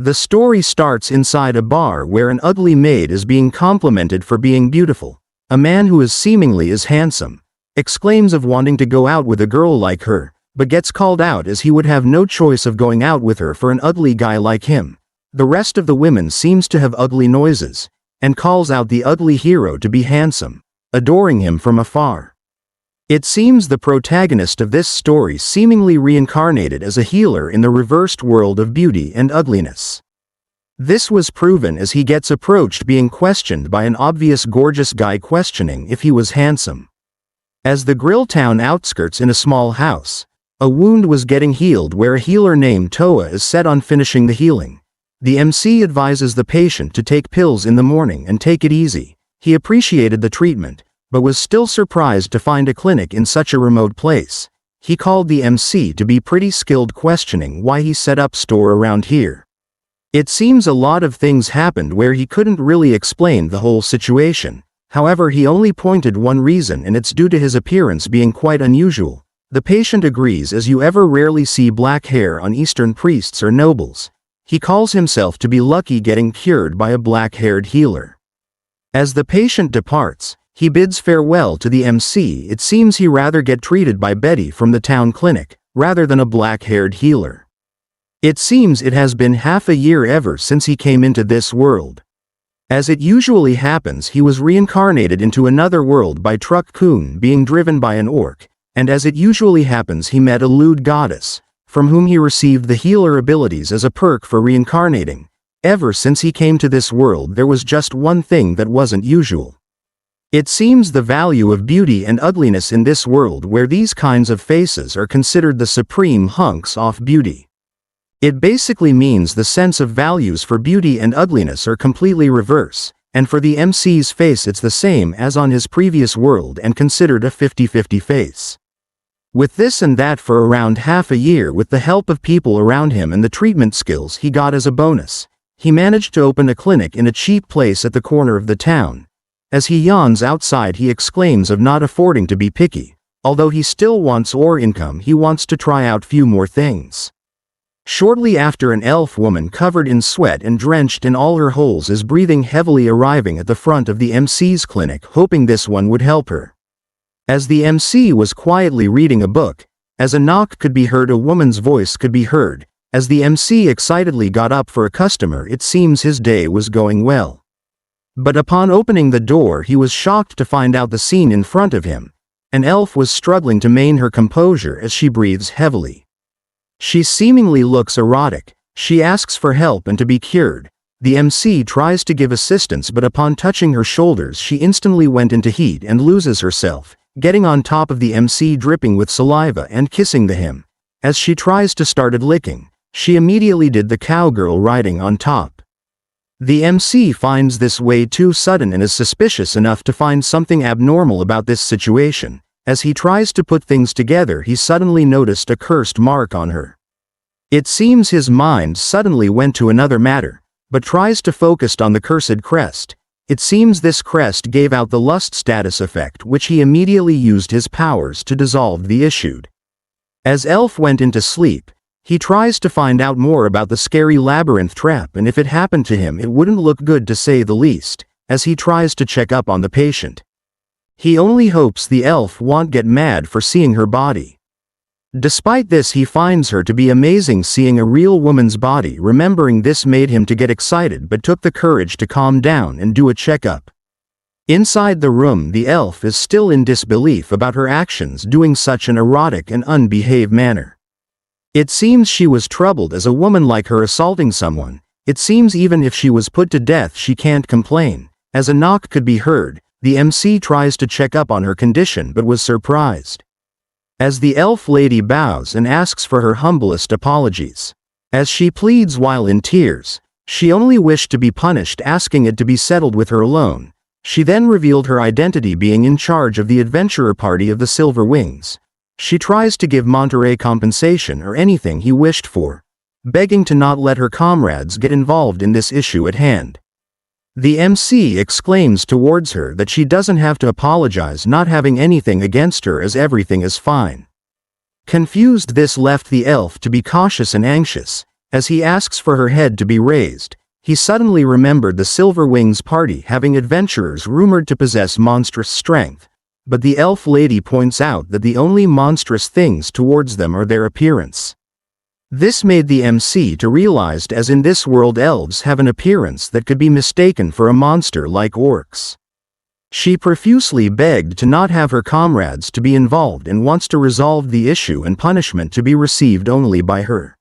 The story starts inside a bar where an ugly maid is being complimented for being beautiful. A man who is seemingly as handsome exclaims of wanting to go out with a girl like her, but gets called out as he would have no choice of going out with her for an ugly guy like him. The rest of the women seems to have ugly noises, and calls out the ugly hero to be handsome, adoring him from afar. It seems the protagonist of this story seemingly reincarnated as a healer in the reversed world of beauty and ugliness. This was proven as he gets approached being questioned by an obvious gorgeous guy questioning if he was handsome. As the grill town outskirts in a small house, a wound was getting healed where a healer named Toa is set on finishing the healing. The MC advises the patient to take pills in the morning and take it easy. He appreciated the treatment, but was still surprised to find a clinic in such a remote place. He called the MC to be pretty skilled questioning why he set up store around here. It seems a lot of things happened where he couldn't really explain the whole situation. However, he only pointed one reason, and it's due to his appearance being quite unusual. The patient agrees as you ever rarely see black hair on Eastern priests or nobles. He calls himself to be lucky getting cured by a black-haired healer. As the patient departs, he bids farewell to the MC. It seems he rather get treated by Betty from the town clinic, rather than a black-haired healer. It seems it has been half a year ever since he came into this world. As it usually happens, he was reincarnated into another world by Truck Kun being driven by an orc, and as it usually happens he met a lewd goddess, from whom he received the healer abilities as a perk for reincarnating. Ever since he came to this world there was just one thing that wasn't usual. It seems the value of beauty and ugliness in this world where these kinds of faces are considered the supreme hunks of beauty. It basically means the sense of values for beauty and ugliness are completely reverse, and for the MC's face it's the same as on his previous world and considered a 50-50 face. With this and that for around half a year with the help of people around him and the treatment skills he got as a bonus, he managed to open a clinic in a cheap place at the corner of the town. As he yawns outside he exclaims of not affording to be picky. Although he still wants more income, he wants to try out few more things. Shortly after, an elf woman covered in sweat and drenched in all her holes is breathing heavily arriving at the front of the MC's clinic, hoping this one would help her. As the MC was quietly reading a book, as a knock could be heard, a woman's voice could be heard. As the MC excitedly got up for a customer, it seems his day was going well. But upon opening the door he was shocked to find out the scene in front of him. An elf was struggling to maintain her composure as she breathes heavily. She seemingly looks erotic. She asks for help and to be cured. The MC tries to give assistance, but upon touching her shoulders she instantly went into heat and loses herself, getting on top of the MC dripping with saliva and kissing him. As she tries to start licking, she immediately did the cowgirl riding on top. The MC finds this way too sudden and is suspicious enough to find something abnormal about this situation. As he tries to put things together, he suddenly noticed a cursed mark on her. It seems his mind suddenly went to another matter, but tries to focus on the cursed crest. It seems this crest gave out the lust status effect, which he immediately used his powers to dissolve the issue. As Elf went into sleep, he tries to find out more about the scary labyrinth trap, and if it happened to him it wouldn't look good to say the least, as he tries to check up on the patient. He only hopes the elf won't get mad for seeing her body. Despite this, he finds her to be amazing. Seeing a real woman's body, remembering this made him to get excited, but took the courage to calm down and do a checkup. Inside the room, the elf is still in disbelief about her actions doing such an erotic and unbehaved manner. It seems she was troubled as a woman like her assaulting someone. It seems even if she was put to death she can't complain. As a knock could be heard, the MC tries to check up on her condition but was surprised. As the elf lady bows and asks for her humblest apologies. As she pleads while in tears, she only wished to be punished, asking it to be settled with her alone. She then revealed her identity, being in charge of the adventurer party of the Silver Wings. She tries to give Monterey compensation or anything he wished for, begging to not let her comrades get involved in this issue at hand. The MC exclaims towards her that she doesn't have to apologize, not having anything against her as everything is fine. Confused, this left the elf to be cautious and anxious. As he asks for her head to be raised, he suddenly remembered the Silver Wings party having adventurers rumored to possess monstrous strength, but the elf lady points out that the only monstrous things towards them are their appearance. This made the MC to realize as in this world elves have an appearance that could be mistaken for a monster like orcs. She profusely begged to not have her comrades to be involved and wants to resolve the issue and punishment to be received only by her.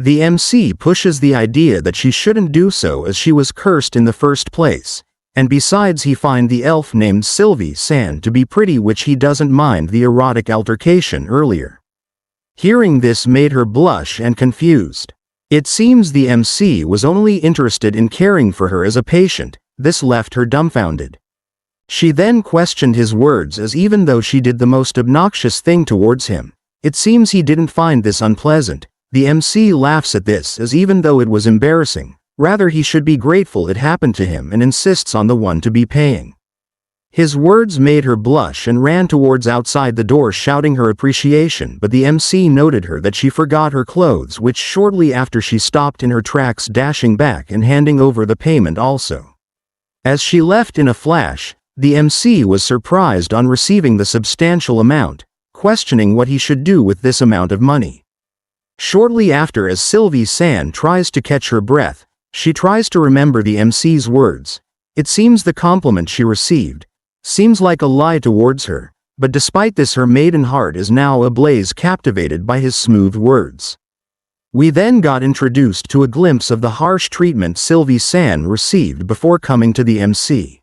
The MC pushes the idea that she shouldn't do so as she was cursed in the first place, and besides he finds the elf named Sylvie San to be pretty, which he doesn't mind the erotic altercation earlier. Hearing this made her blush and confused. It seems the MC was only interested in caring for her as a patient. This left her dumbfounded. She then questioned his words as even though she did the most obnoxious thing towards him, it seems he didn't find this unpleasant. The MC laughs at this as even though it was embarrassing, rather he should be grateful it happened to him and insists on the one to be paying. His words made her blush and ran towards outside the door shouting her appreciation, but the MC noted her that she forgot her clothes, which shortly after she stopped in her tracks, dashing back and handing over the payment also. As she left in a flash, the MC was surprised on receiving the substantial amount, questioning what he should do with this amount of money. Shortly after, as Sylvie San tries to catch her breath, she tries to remember the MC's words. It seems the compliment she received seems like a lie towards her, but despite this her maiden heart is now ablaze, captivated by his smooth words. We then got introduced to a glimpse of the harsh treatment Sylvie San received before coming to the MC.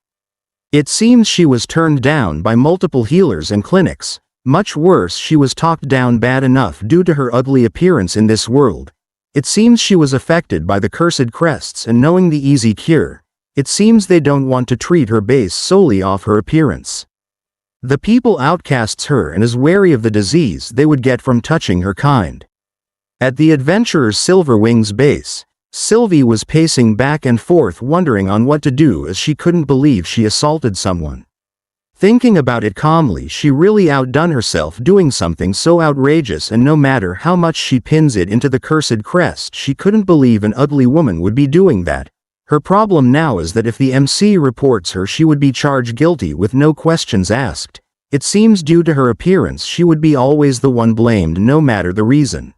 It seems she was turned down by multiple healers and clinics. Much worse, she was talked down bad enough due to her ugly appearance in this world. It seems she was affected by the cursed crests, and knowing the easy cure, it seems they don't want to treat her based solely off her appearance. The people outcasts her and is wary of the disease they would get from touching her kind. At the adventurer's Silver Wings base, Sylvie was pacing back and forth wondering on what to do as she couldn't believe she assaulted someone. Thinking about it calmly, she really outdone herself doing something so outrageous, and no matter how much she pins it into the cursed crest, she couldn't believe an ugly woman would be doing that. Her problem now is that if the MC reports her, she would be charged guilty with no questions asked. It seems due to her appearance she would be always the one blamed no matter the reason.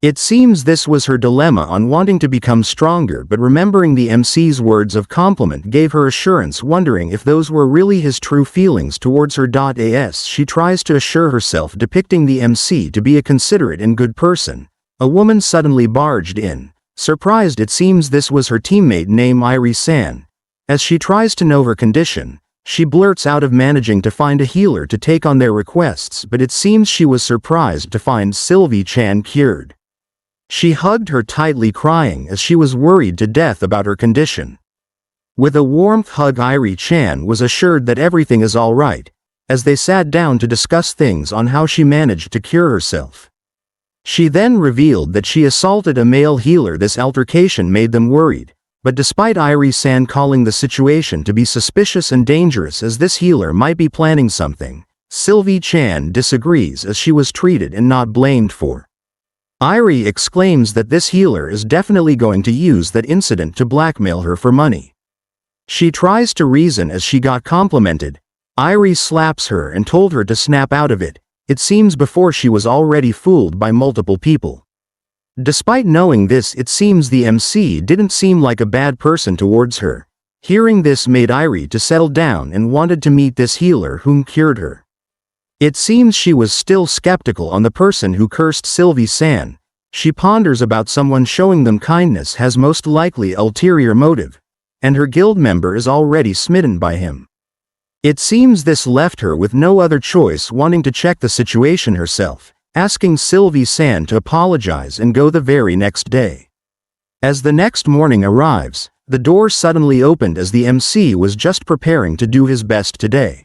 It seems this was her dilemma on wanting to become stronger, but remembering the MC's words of compliment gave her assurance, wondering if those were really his true feelings towards her. As she tries to assure herself, depicting the MC to be a considerate and good person, a woman suddenly barged in. Surprised, it seems this was her teammate named Irie-san. As she tries to know her condition, she blurts out of managing to find a healer to take on their requests, but it seems she was surprised to find Sylvie-chan cured. She hugged her tightly, crying as she was worried to death about her condition. With a warmth hug, Irie-chan was assured that everything is all right, as they sat down to discuss things on how she managed to cure herself. She then revealed that she assaulted a male healer. This altercation made them worried, but despite Irie-san calling the situation to be suspicious and dangerous as this healer might be planning something, Sylvie-chan disagrees as she was treated and not blamed for. Irie exclaims that this healer is definitely going to use that incident to blackmail her for money. She tries to reason as she got complimented. Irie slaps her and told her to snap out of it. It seems before she was already fooled by multiple people. Despite knowing this, it seems the MC didn't seem like a bad person towards her. Hearing this made Irie to settle down and wanted to meet this healer whom cured her. It seems she was still skeptical on the person who cursed Sylvie-san. She ponders about someone showing them kindness has most likely ulterior motive, and her guild member is already smitten by him. It seems this left her with no other choice, wanting to check the situation herself, asking Sylvie-san to apologize and go the very next day. As the next morning arrives, the door suddenly opened as the MC was just preparing to do his best today.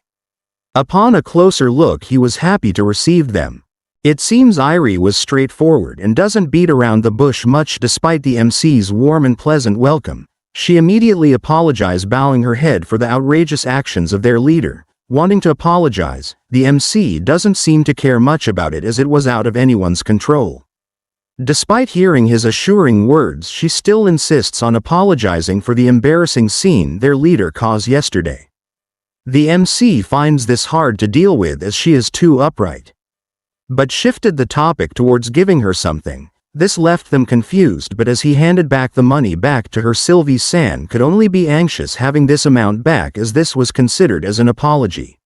Upon a closer look, he was happy to receive them. It seems Irie was straightforward and doesn't beat around the bush much. Despite the MC's warm and pleasant welcome, she immediately apologized, bowing her head for the outrageous actions of their leader. Wanting to apologize, the MC doesn't seem to care much about it as it was out of anyone's control. Despite hearing his assuring words, she still insists on apologizing for the embarrassing scene their leader caused yesterday. The MC finds this hard to deal with as she is too upright, but shifted the topic towards giving her something. This left them confused, but as he handed back the money back to her, Sylvie-san could only be anxious having this amount back, as this was considered as an apology.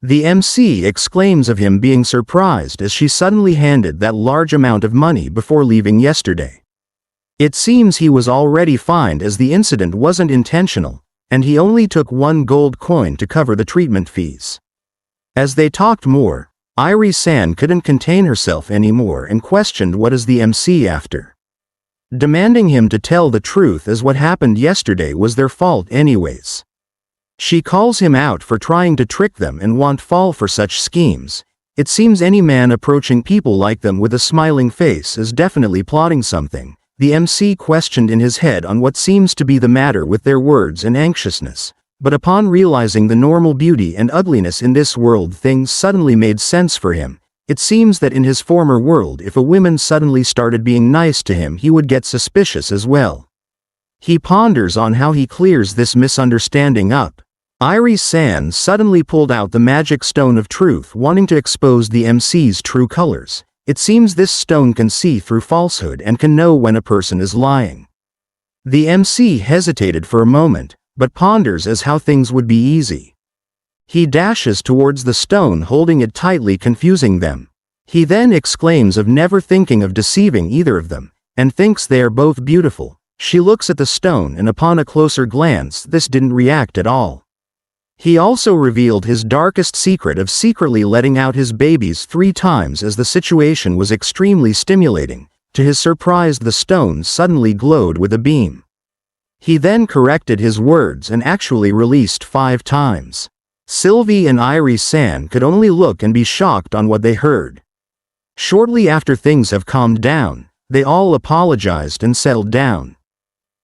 The MC exclaims of him being surprised as she suddenly handed that large amount of money before leaving yesterday. It seems he was already fined as the incident wasn't intentional, and he only took 1 gold coin to cover the treatment fees. As they talked more, Irie-san couldn't contain herself anymore and questioned what is the MC after, demanding him to tell the truth as what happened yesterday was their fault anyways. She calls him out for trying to trick them and won't fall for such schemes. It seems any man approaching people like them with a smiling face is definitely plotting something. The MC questioned in his head on what seems to be the matter with their words and anxiousness, but upon realizing the normal beauty and ugliness in this world, things suddenly made sense for him. It seems that in his former world, if a woman suddenly started being nice to him, he would get suspicious as well. He ponders on how he clears this misunderstanding up. Irie-san suddenly pulled out the magic stone of truth, wanting to expose the MC's true colors. It seems this stone can see through falsehood and can know when a person is lying. The MC hesitated for a moment, but ponders as how things would be easy. He dashes towards the stone, holding it tightly, confusing them. He then exclaims of never thinking of deceiving either of them, and thinks they are both beautiful. She looks at the stone, and upon a closer glance, this didn't react at all. He also revealed his darkest secret of secretly letting out his babies 3 times as the situation was extremely stimulating. To his surprise, the stone suddenly glowed with a beam. He then corrected his words and actually released 5 times. Sylvie and Irie-san could only look and be shocked on what they heard. Shortly after things have calmed down, they all apologized and settled down.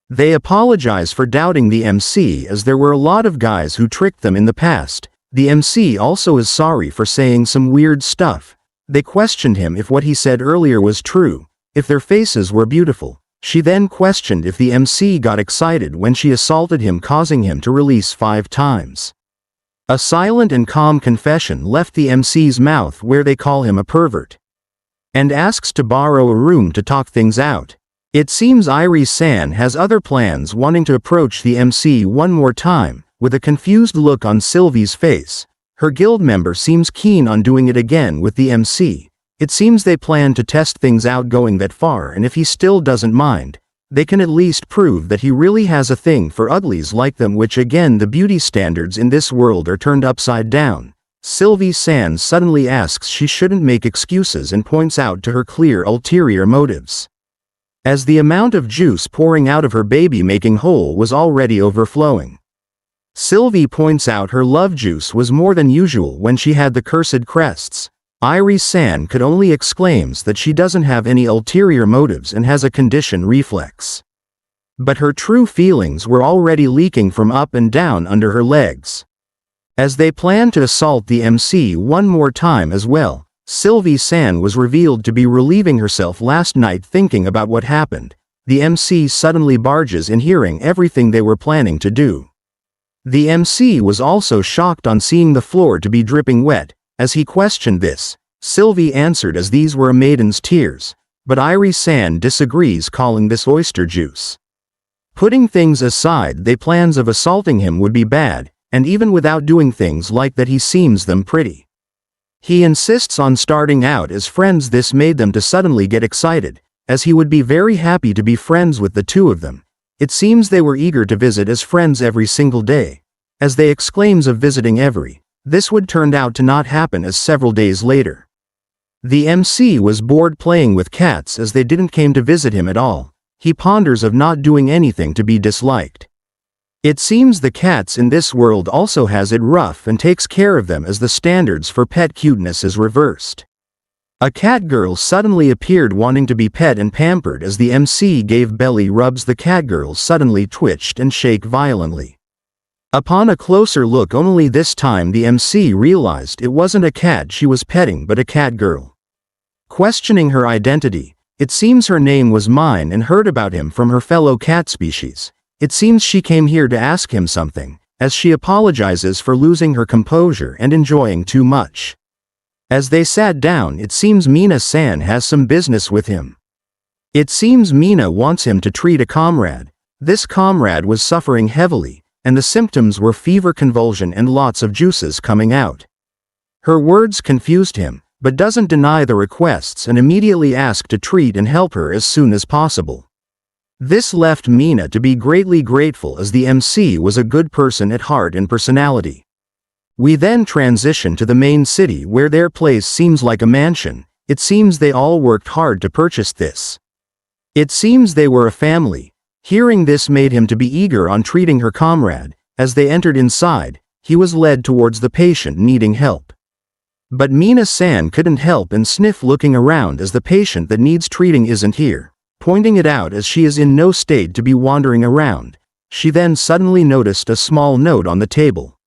They apologize for doubting the MC, as there were a lot of guys who tricked them in the past. The MC also is sorry for saying some weird stuff. They questioned him if what he said earlier was true, if their faces were beautiful. She then questioned if the MC got excited when she assaulted him, causing him to release 5 times. A silent and calm confession left the MC's mouth, where they call him a pervert, and asks to borrow a room to talk things out. It seems Irie-san has other plans, wanting to approach the MC one more time. With a confused look on Sylvie's face, her guild member seems keen on doing it again with the MC. It seems they plan to test things out going that far, and if he still doesn't mind, they can at least prove that he really has a thing for uglies like them, which again, the beauty standards in this world are turned upside down. Sylvie-san suddenly asks she shouldn't make excuses and points out to her clear ulterior motives, as the amount of juice pouring out of her baby-making hole was already overflowing. Sylvie points out her love juice was more than usual when she had the cursed crests. Irie-san could only exclaims that she doesn't have any ulterior motives and has a condition reflex. But her true feelings were already leaking from up and down under her legs. As they planned to assault the MC one more time as well, Sylvie-san was revealed to be relieving herself last night thinking about what happened. The MC suddenly barges in, hearing everything they were planning to do. The MC was also shocked on seeing the floor to be dripping wet. As he questioned this, Sylvie answered as these were a maiden's tears, but Irie-san disagrees, calling this oyster juice. Putting things aside, they plans of assaulting him would be bad, and even without doing things like that, he seems them pretty. He insists on starting out as friends. This made them to suddenly get excited, as he would be very happy to be friends with the two of them. It seems they were eager to visit as friends every single day. As they exclaims of visiting this would turn out to not happen, as several days later, the MC was bored playing with cats as they didn't came to visit him at all. He ponders of not doing anything to be disliked. It seems the cats in this world also has it rough and takes care of them, as the standards for pet cuteness is reversed. A cat girl suddenly appeared wanting to be pet and pampered. As the MC gave belly rubs, the cat girl suddenly twitched and shake violently. Upon a closer look, only this time the MC realized it wasn't a cat she was petting but a cat girl. Questioning her identity, It seems her name was Mine and heard about him from her fellow cat species. It seems she came here to ask him something, as she apologizes for losing her composure and enjoying too much. As they sat down, it seems Mina-san has some business with him. It seems Mina wants him to treat a comrade. This comrade was suffering heavily, and the symptoms were fever, convulsion, and lots of juices coming out. Her words confused him, but doesn't deny the requests and immediately asked to treat and help her as soon as possible. This left Mina to be greatly grateful, as the MC was a good person at heart and personality. We then transition to the main city, where their place seems like a mansion. It seems they all worked hard to purchase this. It seems they were a family. Hearing this made him to be eager on treating her comrade. As they entered inside, he was led towards the patient needing help. But Mina-san couldn't help and sniff, looking around, as the patient that needs treating isn't here, pointing it out as she is in no state to be wandering around. She then suddenly noticed a small note on the table.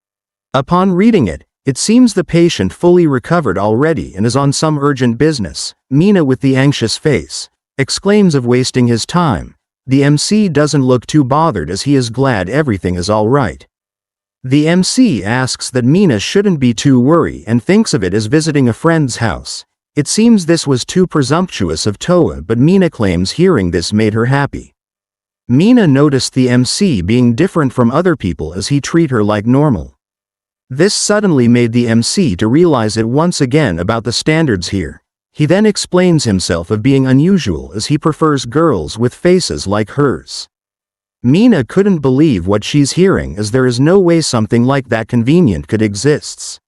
Upon reading it, it seems the patient fully recovered already and is on some urgent business. Mina, with the anxious face, exclaims of wasting his time. The MC doesn't look too bothered, as he is glad everything is all right. The MC asks that Mina shouldn't be too worried and thinks of it as visiting a friend's house. It seems this was too presumptuous of Toa, but Mina claims hearing this made her happy. Mina noticed the MC being different from other people, as he treat her like normal. This suddenly made the MC to realize it once again about the standards here. He then explains himself of being unusual, as he prefers girls with faces like hers. Mina couldn't believe what she's hearing, as there is no way something like that convenient could exist.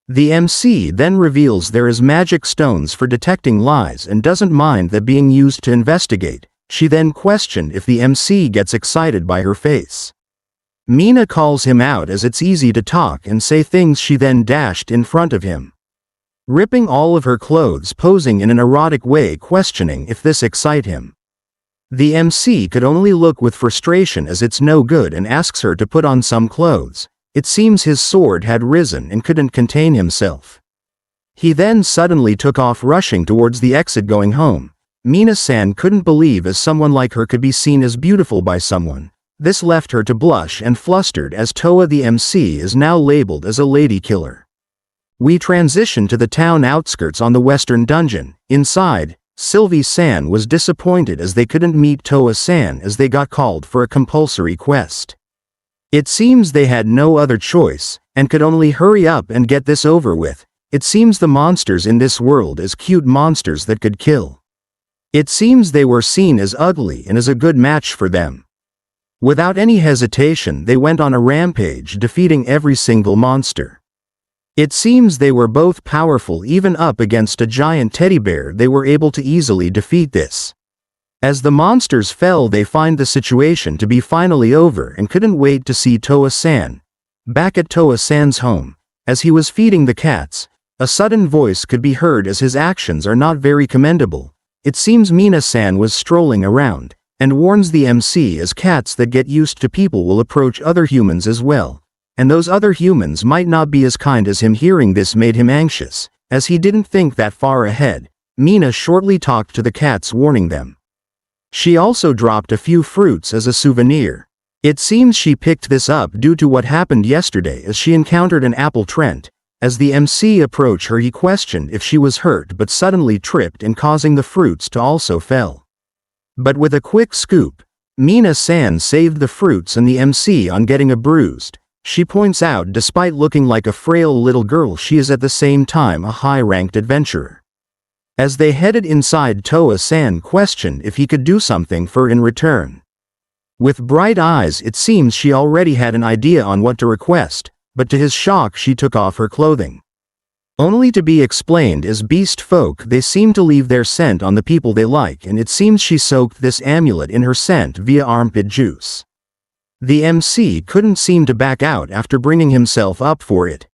The MC then reveals there is magic stones for detecting lies and doesn't mind that being used to investigate. She then questioned if the MC gets excited by her face. Mina calls him out, as it's easy to talk and say things. She then dashed in front of him, ripping all of her clothes, posing in an erotic way, questioning if this excite him. The MC could only look with frustration, as it's no good, and asks her to put on some clothes. It seems his sword had risen and couldn't contain himself. He then suddenly took off, rushing towards the exit going home. Mina-san couldn't believe as someone like her could be seen as beautiful by someone. This left her to blush and flustered, as Toa the MC is now labeled as a lady killer. We transition to the town outskirts on the western dungeon. Inside, Sylvie-san was disappointed as they couldn't meet Toa-san, as they got called for a compulsory quest. It seems they had no other choice, and could only hurry up and get this over with. It seems the monsters in this world is cute monsters that could kill. It seems they were seen as ugly and as a good match for them. Without any hesitation, they went on a rampage, defeating every single monster. It seems they were both powerful. Even up against a giant teddy bear, they were able to easily defeat this. As the monsters fell, they find the situation to be finally over and couldn't wait to see Toa-san. Back at Toa-san's home, as he was feeding the cats, a sudden voice could be heard, as his actions are not very commendable. It seems Mina-san was strolling around, and warns the MC as cats that get used to people will approach other humans as well, and those other humans might not be as kind as him. Hearing this made him anxious, as he didn't think that far ahead. Mina shortly talked to the cats, warning them. She also dropped a few fruits as a souvenir. It seems she picked this up due to what happened yesterday, as she encountered an apple trent. As the MC approached her, he questioned if she was hurt, but suddenly tripped and causing the fruits to also fell. But with a quick scoop, Mina-san saved the fruits and the MC on getting a bruised. She points out, despite looking like a frail little girl, she is at the same time a high-ranked adventurer. As they headed inside, Toa-san questioned if he could do something for in return. With bright eyes, it seems she already had an idea on what to request, but to his shock she took off her clothing. Only to be explained as beast folk, they seem to leave their scent on the people they like, and it seems she soaked this amulet in her scent via armpit juice. The MC couldn't seem to back out after bringing himself up for it.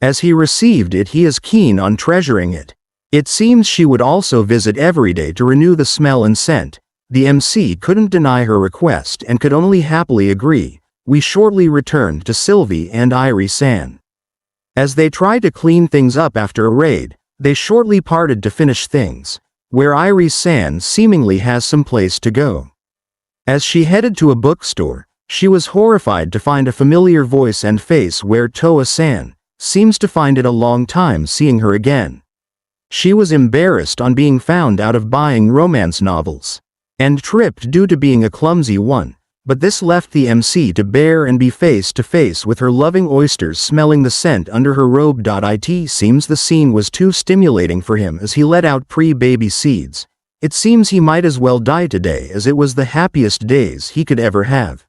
As he received it, he is keen on treasuring it. It seems she would also visit every day to renew the smell and scent. The MC couldn't deny her request and could only happily agree. We shortly returned to Sylvie and Irie-san. As they tried to clean things up after a raid, they shortly parted to finish things. where Irie-san seemingly has some place to go. As she headed to a bookstore, she was horrified to find a familiar voice and face where Toa-san seems to find it a long time seeing her again. She was embarrassed on being found out of buying romance novels, and tripped due to being a clumsy one, but this left the MC to bear and be face to face with her loving oysters smelling the scent under her robe. It seems the scene was too stimulating for him as he let out pre-baby seeds. It seems he might as well die today as it was the happiest days he could ever have.